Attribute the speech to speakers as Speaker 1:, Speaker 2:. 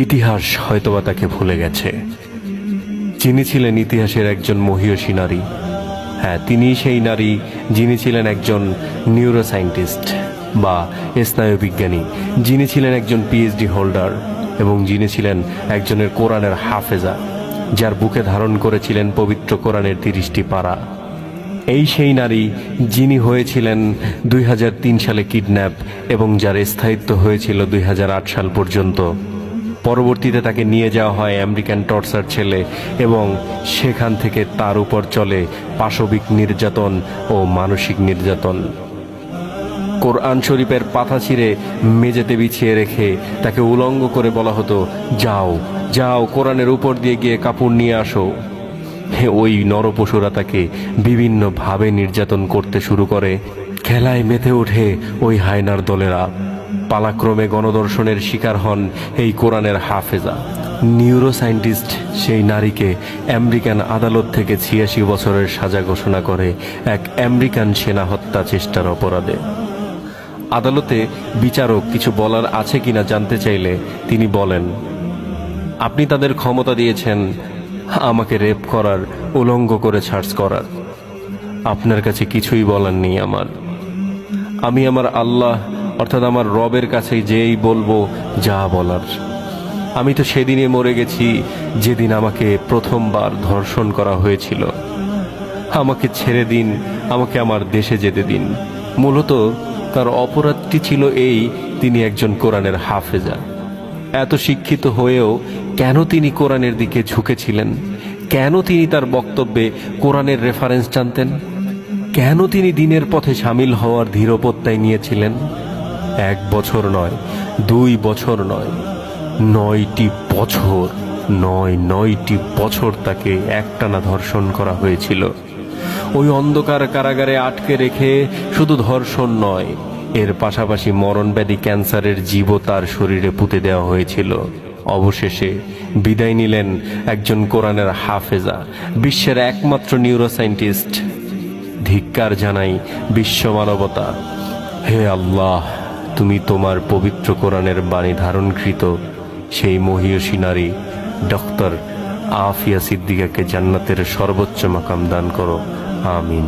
Speaker 1: ইতিহাস হয়তোবা তাকে ভুলে গেছে। যিনি ছিলেন ইতিহাসের একজন মহীয়সী নারী, হ্যাঁ, তিনি সেই নারী যিনি ছিলেন একজন নিউরোসায়েন্টিস্ট বা স্নায়ুবিজ্ঞানী, যিনি ছিলেন একজন পিএইচডি হোল্ডার এবং যিনি ছিলেন একজনের কোরআনের হাফেজা, যার বুকে ধারণ করেছিলেন পবিত্র কোরআনের 30টি পারা। এই সেই নারী যিনি হয়েছিলেন 2003 সালে কিডন্যাপ এবং যার স্থায়িত্ব হয়েছিল 2008 সাল পর্যন্ত। পরবর্তীতে তাকে নিয়ে যাওয়া হয় আমেরিকান টর্চার ছেলে এবং সেখান থেকে তার উপর চলে পাশবিক নির্যাতন ও মানসিক নির্যাতন। কোরআন শরীফের পাতা ছিঁড়ে মেঝেতে বিছিয়ে রেখে তাকে উলঙ্গ করে বলা হতো, যাও যাও কোরআনের উপর দিয়ে গিয়ে কাপড় নিয়ে আসো। ওই নরপশুরা তাকে বিভিন্নভাবে নির্যাতন করতে শুরু করে। খেলায় মেতে ওঠে ওই হায়নার দলেরা। পালাক্রমে গণধর্ষণের শিকার হন এই কোরআনের হাফেজা। নিউরোসায়েন্টিস্ট সেই নারীকে আমেরিকান আদালত থেকে 86 বছরের সাজা ঘোষণা করে এক আমেরিকান সেনা হত্যা চেষ্টার অপরাধে। আদালতে বিচারক কিছু বলার আছে কিনা জানতে চাইলে তিনি বলেন, আপনি তাদের ক্ষমতা দিয়েছেন আমাকে রেপ করার, উলঙ্গ করে সার্চ করার। আপনার কাছে কিছুই বলার নেই আমি আমার আল্লাহ অর্থাৎ আমার রবের কাছে যেই বলবো যা বলার। আমি তো সেদিনে মরে গেছি যেদিন আমাকে প্রথমবার ধর্ষণ করা হয়েছিল। আমাকে ছেড়ে দিন, আমাকে আমার দেশে যেতে দিন। মূলত তার অপরাধটি ছিল এই, তিনি একজন কোরআনের হাফেজা। এত শিক্ষিত হয়েও কেন তিনি কোরআনের দিকে ঝুঁকেছিলেন? কেন তিনি তার বক্তব্যে কোরআনের রেফারেন্স টানতেন? কেন তিনি দিনের পথে সামিল হওয়ার দৃঢ়প্রত্যয় নিয়েছিলেন? 1 বছর নয়, 2 বছর নয়, 9টি বছর, 9টি বছর তাকে একটানা ধর্ষণ করা হয়েছিল। ওই অন্ধকার কারাগারে আটকে রেখে শুধু ধর্ষণ নয়, এর পাশাপাশি মরণব্যাধি ক্যান্সারের জীবও তার শরীরে পুঁতে দেওয়া হয়েছিল। অবশেষে বিদায় নিলেন একজন কোরআনের হাফেজা, বিশ্বের একমাত্র নিউরোসায়েন্টিস্ট। ধিক্কার জানাই বিশ্ব মানবতা। হে আল্লাহ, তুমি তোমার পবিত্র কোরআনের বাণী ধারণকৃত সেই মহীয়সী নারী ডক্টর আফিয়া সিদ্দিকাকে জান্নাতের সর্বোচ্চ মাকাম দান করো। আমিন।